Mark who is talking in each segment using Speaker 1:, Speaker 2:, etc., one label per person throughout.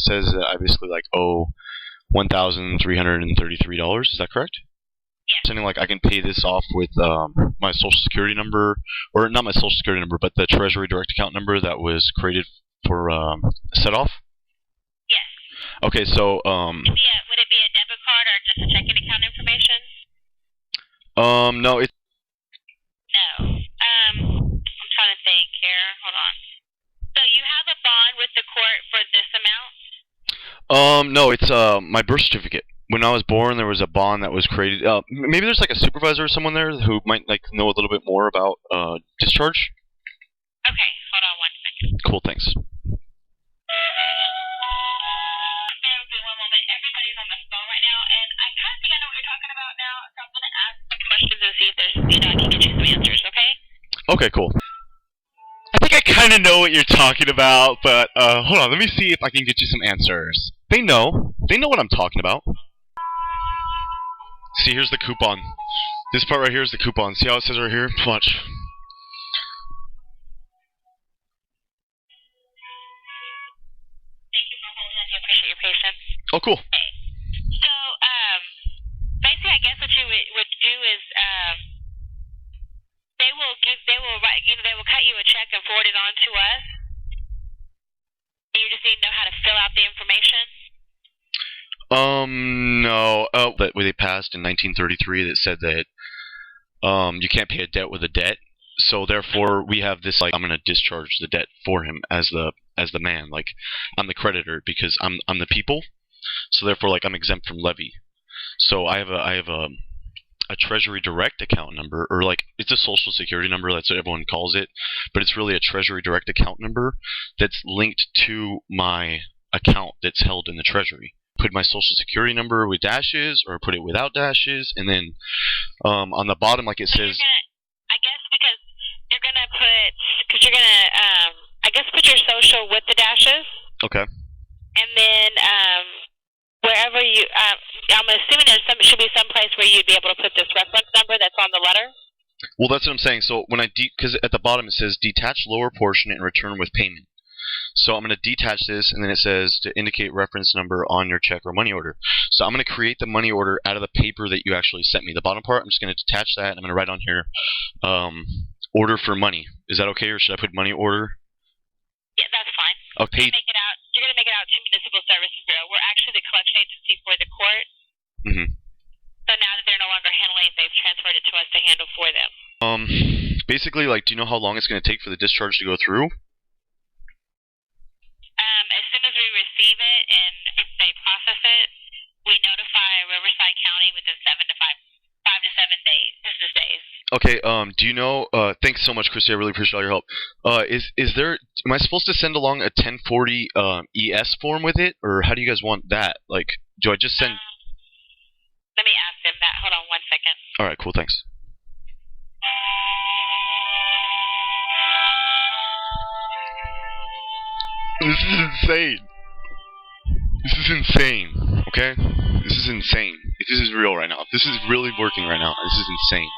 Speaker 1: says that I basically like owe $1,333. Is that correct?
Speaker 2: Yeah.
Speaker 1: Something like I can pay this off with my social security number, or not my social security number, but the Treasury direct account number that was created for set off.
Speaker 2: Yes.
Speaker 1: Okay, so
Speaker 2: would it be a debit card or just a checking account information?
Speaker 1: No, it's
Speaker 2: No. I'm trying to think here. Hold on. So you have a bond with the court for this amount?
Speaker 1: No, it's my birth certificate. When I was born, there was a bond that was created. Maybe there's like a supervisor or someone there who might like know a little bit more about discharge.
Speaker 2: Okay, hold on 1 second.
Speaker 1: Cool, thanks.
Speaker 2: One moment. Everybody's on the phone right now, and I kind of think I know what you're talking about now, so I'm going to ask some questions and see if there's, I can get you some answers, okay?
Speaker 1: Okay, cool. I think I kind of know what you're talking about, but hold on, let me see if I can get you some answers. They know what I'm talking about. See, here's the coupon. This part right here is the coupon. See how it says right here? Watch.
Speaker 2: Thank you for holding. I appreciate your patience.
Speaker 1: Oh, cool.
Speaker 2: Okay. So, basically, I guess what you would do is, they will cut you a check and forward it on to us. And you just need to know how to fill out the information.
Speaker 1: No. That they passed in 1933 that said that you can't pay a debt with a debt. So therefore, we have this like I'm gonna discharge the debt for him as the man. Like I'm the creditor because I'm the people. So therefore, like I'm exempt from levy. So I have a Treasury direct account number, or like it's a social security number. That's what everyone calls it, but it's really a Treasury direct account number that's linked to my account that's held in the Treasury. Put my social security number with dashes, or put it without dashes, and then on the bottom, like it says.
Speaker 2: I guess you're gonna put your social with the dashes.
Speaker 1: Okay.
Speaker 2: And then wherever you, I'm assuming should be some place where you'd be able to put this reference number that's on the letter.
Speaker 1: Well, that's what I'm saying. So when because at the bottom it says detach lower portion and return with payment. So I'm going to detach this, and then it says to indicate reference number on your check or money order. So I'm going to create the money order out of the paper that you actually sent me. The bottom part, I'm just going to detach that, and I'm going to write on here, order for money. Is that okay, or should I put money order?
Speaker 2: Yeah, that's fine.
Speaker 1: Okay.
Speaker 2: You're going to make it out to Municipal Services Bureau. We're actually the collection agency for the court.
Speaker 1: Mm-hmm.
Speaker 2: So now that they're no longer handling it, they've transferred it to us to handle for them.
Speaker 1: Basically, like, do you know how long it's going to take for the discharge to go through?
Speaker 2: As soon as we receive it and they process it, we notify Riverside County within 5 to 7 days, business days.
Speaker 1: Okay, do you know, thanks so much, Christy, I really appreciate all your help. Am I supposed to send along a 1040 ES form with it, or how do you guys want that? Like, do I just send...
Speaker 2: Let me ask them that. Hold on 1 second.
Speaker 1: Alright, cool, thanks. This is insane. This is insane, okay? This is insane. This is real right now. This is really working right now. This is insane.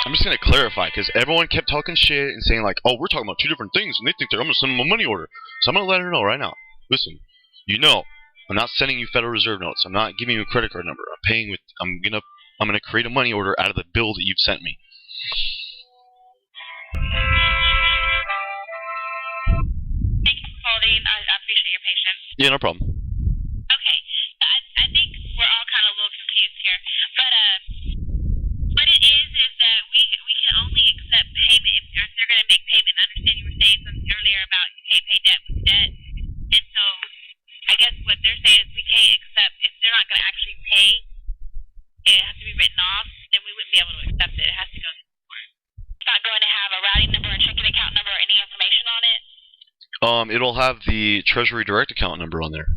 Speaker 1: I'm just going to clarify, because everyone kept talking shit and saying, like, oh, we're talking about two different things, and they think I'm going to send them a money order. So I'm going to let her know right now. Listen, you know, I'm not sending you Federal Reserve notes. I'm not giving you a credit card number. I'm going to create a money order out of the bill that you've sent me.
Speaker 2: I appreciate your patience.
Speaker 1: Yeah, no problem.
Speaker 2: Okay, so I think we're all kind of a little confused here, but what it is that we can only accept payment if they're going to make payment. I understand you were saying something earlier about you can't pay debt with debt, and so I guess what they're saying is we can't accept if they're not going to actually pay. It has to be written off, then we wouldn't be able to accept it. It has to go to the court. It's not going to have a routing number, a checking account number, or any information on it.
Speaker 1: It'll have the Treasury Direct account number on there.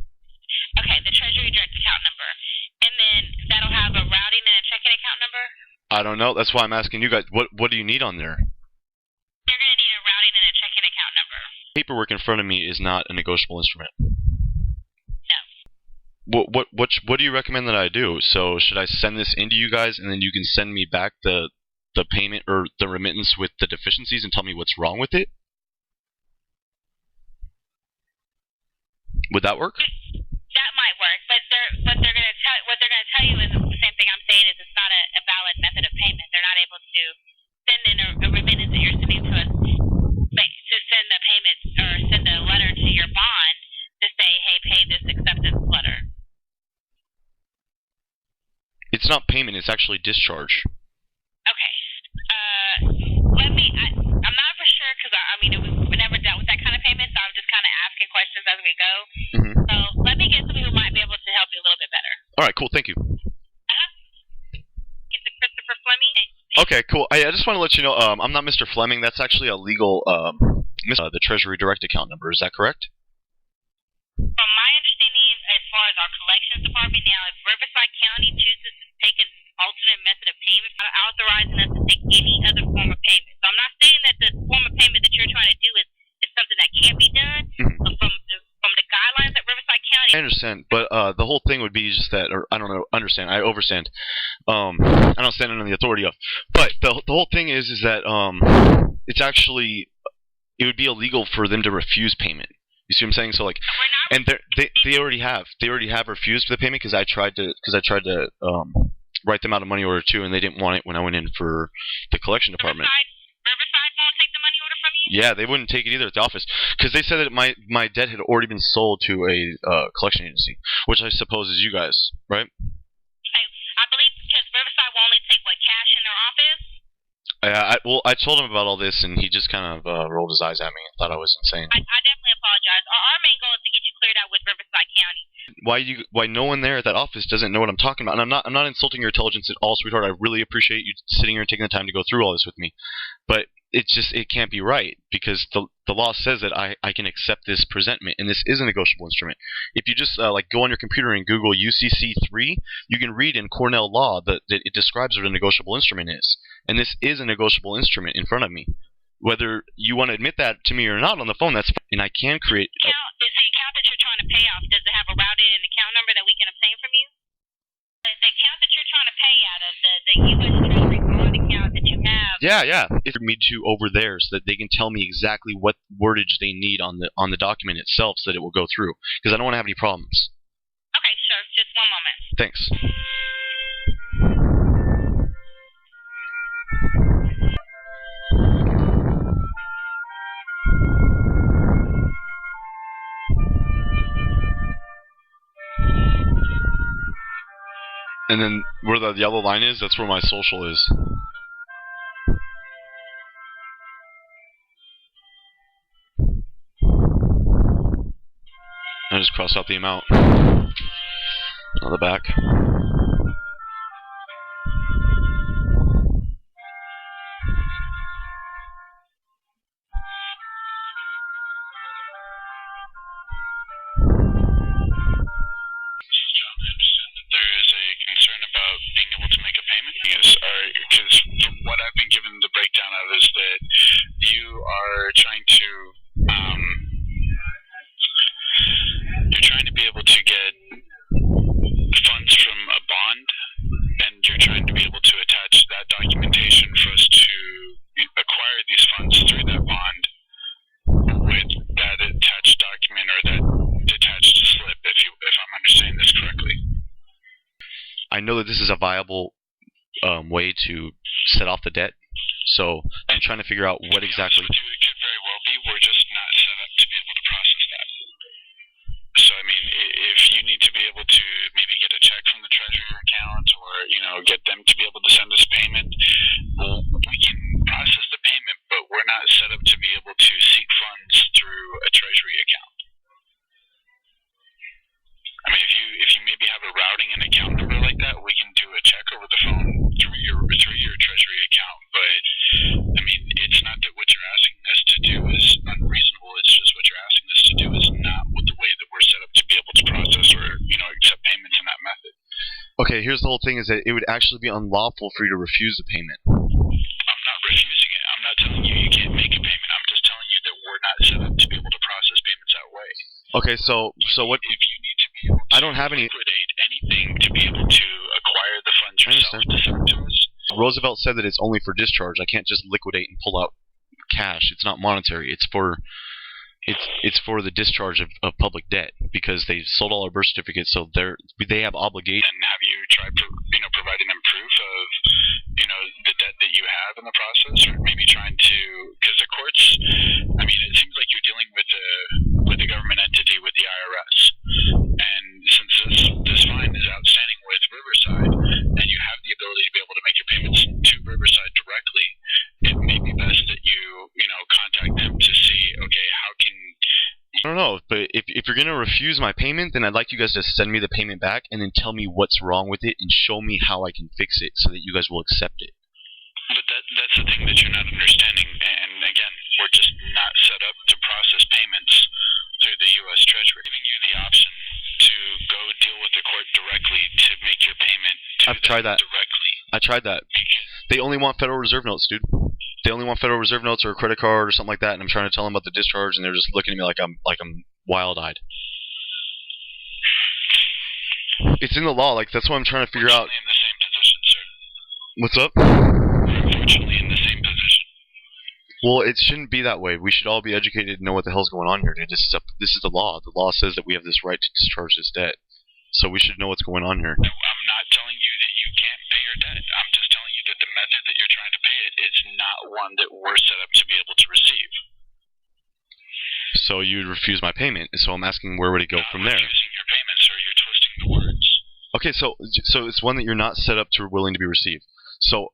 Speaker 2: Okay, the Treasury Direct account number. And then that'll have a routing and a checking account number?
Speaker 1: I don't know. That's why I'm asking you guys. What do you need on there?
Speaker 2: They're going to need a routing and a checking account number.
Speaker 1: Paperwork in front of me is not a negotiable instrument.
Speaker 2: No.
Speaker 1: What do you recommend that I do? So should I send this into you guys, and then you can send me back the payment or the remittance with the deficiencies and tell me what's wrong with it? Would that work?
Speaker 2: That might work, but what they're gonna tell you is the same thing I'm saying is it's not a valid method of payment. They're not able to send in a remittance that you're sending to us to send the payment or send a letter to your bond to say, hey, pay this acceptance letter.
Speaker 1: It's not payment. It's actually discharge.
Speaker 2: Okay. I'm not for sure because we never dealt with that kind of payment, so I'm just kind of asking questions as we go.
Speaker 1: Mm-hmm.
Speaker 2: So let me get somebody who might be able to help you a little bit better.
Speaker 1: All right, cool. Thank you.
Speaker 2: Get to Christopher Fleming.
Speaker 1: Okay, cool. I just want to let you know, I'm not Mr. Fleming. That's actually a legal, the Treasury Direct account number. Is that correct?
Speaker 2: From my understanding, as far as our collections department now, if Riverside County chooses to take an alternate method of payment, not authorizing us to take any other form of payment. So I'm not saying that the form of payment that you're trying to do is something that can't be done, but from the guidelines at Riverside County.
Speaker 1: I understand, but the whole thing would be just that, or I don't know, understand. I overstand. I don't stand under the authority of. But the whole thing is that it's actually, it would be illegal for them to refuse payment. You see what I'm saying? So like, and they already have refused the payment because I tried to write them out a money order too, and they didn't want it when I went in for the collection department.
Speaker 2: Riverside won't take the money order from you?
Speaker 1: Yeah, they wouldn't take it either at the office because they said that my debt had already been sold to a collection agency, which I suppose is you guys, right?
Speaker 2: Okay, I believe because Riverside will only take cash in their office.
Speaker 1: I told him about all this, and he just kind of rolled his eyes at me and thought I was insane.
Speaker 2: I definitely apologize. Our main goal is to get you cleared out with Riverside County.
Speaker 1: Why no one there at that office doesn't know what I'm talking about? And I'm not insulting your intelligence at all, sweetheart. I really appreciate you sitting here and taking the time to go through all this with me. But it can't be right because the law says that I can accept this presentment, and this is a negotiable instrument. If you just go on your computer and Google u.c.c. 3, you can read in Cornell law that it describes what a negotiable instrument is, and this is a negotiable instrument in front of me. Whether you want to admit that to me or not on the phone, that's fine. And I can create.
Speaker 2: Is the account that you're trying to pay off, does it have a routed and account number that we can obtain from you? The account that you're trying to pay out of, the U.S. Treasury bond account that you have.
Speaker 1: Yeah. It's for me to over there so that they can tell me exactly what wordage they need on the document itself so that it will go through. Because I don't want to have any problems.
Speaker 2: Okay, sure. Just one moment.
Speaker 1: Thanks. And then where the yellow line is, that's where my social is. I just crossed out the amount on the back. I know that this is a viable way to set off the debt, so I'm trying to figure out what exactly.
Speaker 3: It could very well be. We're just not set up to be able to process that. So, I mean, if you need to be able to maybe get a check from the Treasury account or, get them to be able to send us payment, we can process the payment, but we're not set up to be able to seek funds through a Treasury account. I mean, if you maybe have a routing and account number like that, we can do a check over the phone through your Treasury account. But I mean, it's not that what you're asking us to do is unreasonable. It's just what you're asking us to do is not with the way that we're set up to be able to process or accept payments in that method.
Speaker 1: Okay, here's the whole thing: is that it would actually be unlawful for you to refuse the payment.
Speaker 3: I'm not refusing it. I'm not telling you you can't make a payment. I'm just telling you that we're not set up to be able to process payments that way.
Speaker 1: Okay, so what?
Speaker 3: If you need to be able to
Speaker 1: I don't have any.
Speaker 3: Liquidate anything to be able to acquire the funds yourself to send to us.
Speaker 1: Roosevelt said that it's only for discharge. I can't just liquidate and pull out cash. It's not monetary. It's for It's for the discharge of public debt because they've sold all our birth certificates, so they have obligation.
Speaker 3: And have you tried, providing them proof of, the debt that you have in the process, or maybe trying to, because the courts, it seems like you're dealing with a government entity, with the IRS, and since this fine is outstanding with Riverside, and you have the ability to be able to make your payments to Riverside directly, it may be best that you contact them to see, okay, how can.
Speaker 1: I don't know, but if you're gonna refuse my payment, then I'd like you guys to send me the payment back and then tell me what's wrong with it and show me how I can fix it so that you guys will accept it.
Speaker 3: But that's the thing that you're not understanding, and again, we're just not set up to process payments through the U.S. Treasury. Giving you the option to go deal with the court directly to make your payment to
Speaker 1: I've tried that.
Speaker 3: directly.
Speaker 1: I tried that. They only want Federal Reserve notes, dude. They only want Federal Reserve notes or a credit card or something like that, and I'm trying to tell them about the discharge, and they're just looking at me like I'm wild-eyed. It's in the law, like that's what I'm trying to figure out.
Speaker 3: In the same position, sir.
Speaker 1: What's up?
Speaker 3: Unfortunately, in the same position.
Speaker 1: Well, it shouldn't be that way. We should all be educated and know what the hell's going on here, dude. This is the law. The law says that we have this right to discharge this debt, so we should know what's going on here.
Speaker 3: I'm not telling you that you can't pay your debt. I'm just telling you that the method that you're trying to pay it is not one that we're set up to be able to receive.
Speaker 1: So you'd refuse my payment, so I'm asking where would it go from there?
Speaker 3: Refusing your payment, sir. You're twisting the words.
Speaker 1: Okay, so it's one that you're not set up to willing to be received. So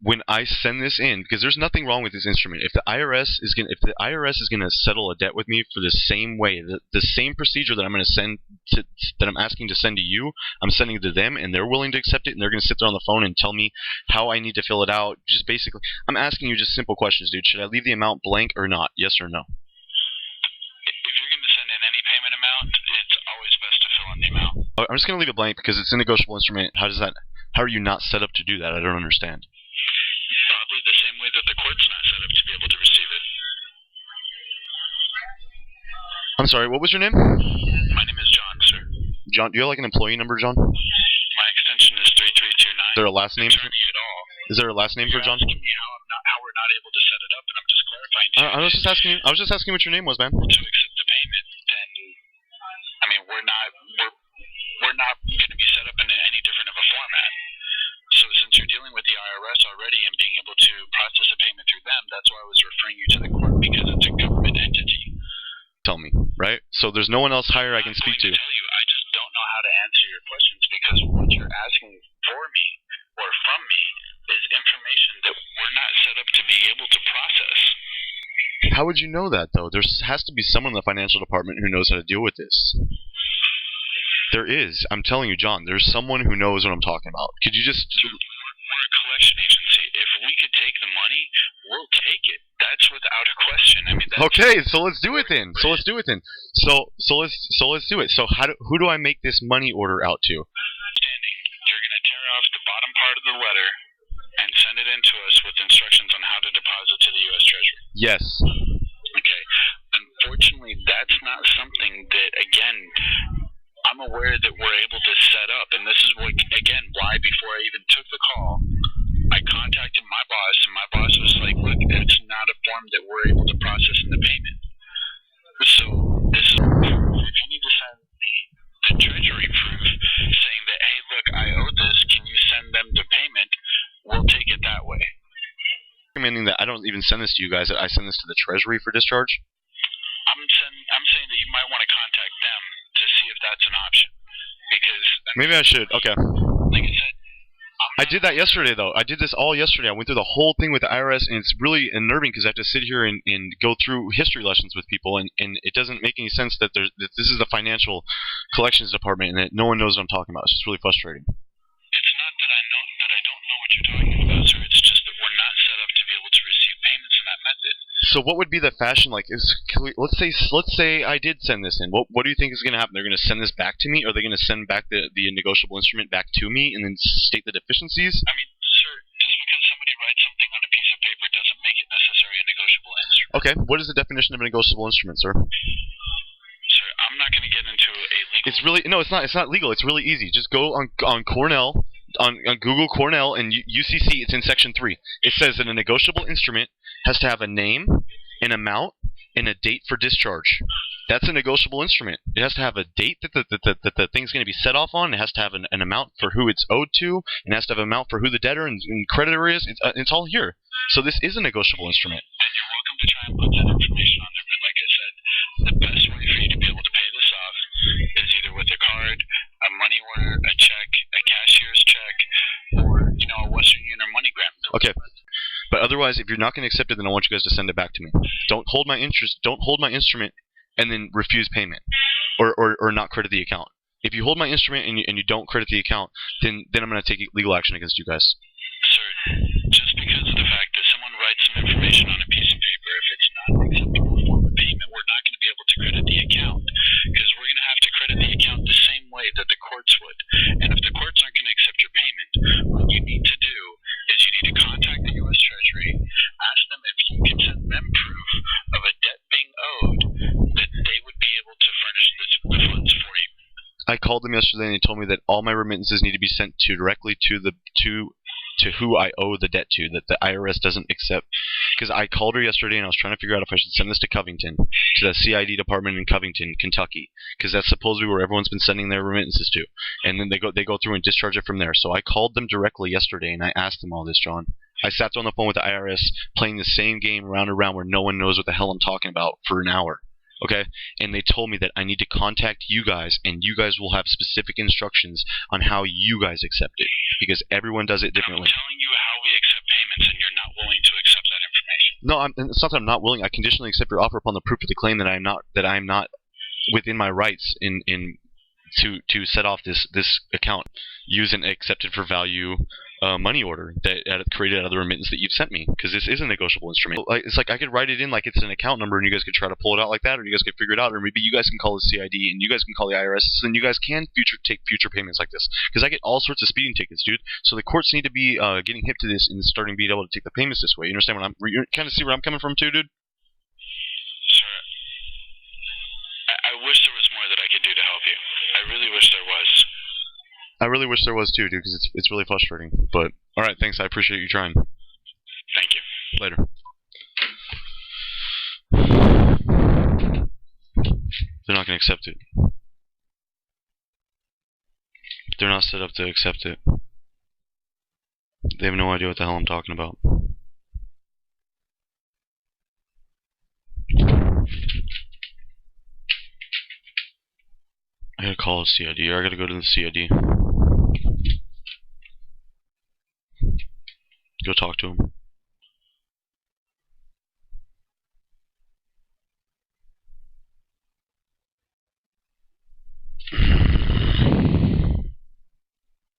Speaker 1: when I send this in, because there's nothing wrong with this instrument. If the IRS is gonna settle a debt with me for the same way, the same procedure that I'm gonna send to, that I'm asking to send to you, I'm sending it to them, and they're willing to accept it, and they're gonna sit there on the phone and tell me how I need to fill it out. Just basically, I'm asking you just simple questions, dude. Should I leave the amount blank or not? Yes or no?
Speaker 3: If you're going to send in any payment amount, it's always best to fill in the amount.
Speaker 1: I'm just gonna leave it blank because it's a negotiable instrument. How are you not set up to do that? I don't understand.
Speaker 3: Probably the same way that the court's not set up to be able to receive it.
Speaker 1: I'm sorry, what was your name?
Speaker 3: My name is John, sir.
Speaker 1: John, do you have like an employee number, John?
Speaker 3: My extension is 3329.
Speaker 1: Is there a last name?
Speaker 3: Attorney at all.
Speaker 1: Is there a last name for
Speaker 3: You're
Speaker 1: John?
Speaker 3: asking me how we're not able to set it up, and I'm just clarifying to you.
Speaker 1: I was just asking what your name was, man.
Speaker 3: To accept the payment, then we're not going to be set up in any different of a format. So since you're dealing with the IRS already and being able to process a payment through them, that's why I was referring you to the court, because it's a government entity.
Speaker 1: Tell me, right? So there's no one else higher I can speak to.
Speaker 3: I'm going to tell you, I just don't know how to answer your questions, because what you're asking for me or from me is information that we're not set up to be able to process.
Speaker 1: How would you know that, though? There has to be someone in the financial department who knows how to deal with this. There is. I'm telling you, John, there's someone who knows what I'm talking about. Could you just...
Speaker 3: We're a collection agency. If we could take the money, we'll take it. That's without a question.
Speaker 1: Okay, so let's do it then. So let's do it. So who do I make this money order out to?
Speaker 3: You're going to tear off the bottom part of the letter and send it in to us with instructions on how to deposit to the U.S. Treasury.
Speaker 1: Yes.
Speaker 3: Okay. Unfortunately, that's not something that, again, I'm aware that we're able to set up, and this is why before I even took the call, I contacted my boss, and my boss was like, look, it's not a form that we're able to process in the payment. So if you need to send the Treasury proof saying that, hey, look, I owe this, can you send them the payment, we'll take it that way.
Speaker 1: Recommending that I don't even send this to you guys, that I send this to the Treasury for discharge?
Speaker 3: I'm saying that you might want to contact them to see if that's an option. Because
Speaker 1: maybe I should. Okay.
Speaker 3: Like I said,
Speaker 1: I did that yesterday, though. I did this all yesterday. I went through the whole thing with the IRS, and it's really unnerving because I have to sit here and go through history lessons with people, and it doesn't make any sense that this is the financial collections department and that no one knows what I'm talking about. It's just really frustrating.
Speaker 3: It's not that I don't know what you're talking about, sir. It's just that we're not set up to be able to receive payments in that method.
Speaker 1: So what would be the fashion like? Let's say I did send this in. What do you think is going to happen? They're going to send this back to me, or are they going to send back the negotiable instrument back to me and then state the deficiencies?
Speaker 3: I mean, sir, just because somebody writes something on a piece of paper doesn't make it necessarily a negotiable instrument.
Speaker 1: Okay, what is the definition of a negotiable instrument, sir?
Speaker 3: Sir, I'm not going to get into a legal...
Speaker 1: It's really no, it's not legal. It's really easy. Just go on Cornell. On Google Cornell and u.c.c. It's in section 3. It says that a negotiable instrument has to have a name, an amount, and a date for discharge. That's a negotiable instrument. It has to have a date that the thing's going to be set off on. It has to have an amount for who it's owed to. And it has to have an amount for who the debtor and creditor is. It's all here. So this is a negotiable instrument.
Speaker 3: And you're welcome to try and put that information on there, but like I said, the best way for you to be able to pay this off is either with a card, a money order, a check, a cashier's check, or, you know, a Western Union or MoneyGram.
Speaker 1: Okay. But otherwise, if you're not going to accept it, then I want you guys to send it back to me. Don't hold my interest. Don't hold my instrument and then refuse payment or not credit the account. If you hold my instrument and you don't credit the account, then I'm going to take legal action against you guys.
Speaker 3: Sir, just because of the fact that someone writes some information on a piece of paper, if it's not an acceptable form of payment, we're not going to be able to credit the account, because we're going to have to credit the account the same way that the courts would. And if the courts aren't going to accept your payment, what you need to do is you need to contact the U.S. Treasury, ask them if you can send them proof of a debt being owed, that they would be able to furnish the funds for you.
Speaker 1: I called them yesterday and they told me that all my remittances need to be sent directly to who I owe the debt to, that the IRS doesn't accept. Because I called her yesterday and I was trying to figure out if I should send this to Covington, to the CID department in Covington, Kentucky, because that's supposedly where everyone's been sending their remittances to. And then they go through and discharge it from there. So I called them directly yesterday and I asked them all this, John. I sat on the phone with the IRS playing the same game round and round where no one knows what the hell I'm talking about for an hour. Okay? And they told me that I need to contact you guys, and you guys will have specific instructions on how you guys accept it, because everyone does it differently.
Speaker 3: I'm telling you how we accept payments, and you're not willing to accept that information.
Speaker 1: No, it's not that I'm not willing. I conditionally accept your offer upon the proof of the claim that I'm not within my rights to set off this account. Use an accepted for value money order that created out of the remittance that you've sent me, because this is a negotiable instrument. It's like I could write it in like it's an account number, and you guys could try to pull it out like that, or you guys could figure it out, or maybe you guys can call the CID and you guys can call the IRS, and you guys can take future payments like this. Because I get all sorts of speeding tickets, dude. So the courts need to be getting hip to this and starting being able to take the payments this way. You understand you kind of see where I'm coming from too, dude?
Speaker 3: Sir, I wish there was more that I could do to help you. I really wish there was.
Speaker 1: I really wish there was too, dude, because it's really frustrating. But alright, thanks. I appreciate you trying.
Speaker 3: Thank you.
Speaker 1: Later. They're not going to accept it. They're not set up to accept it. They have no idea what the hell I'm talking about. I gotta call a CID, or I gotta go to the CID. Go talk to him.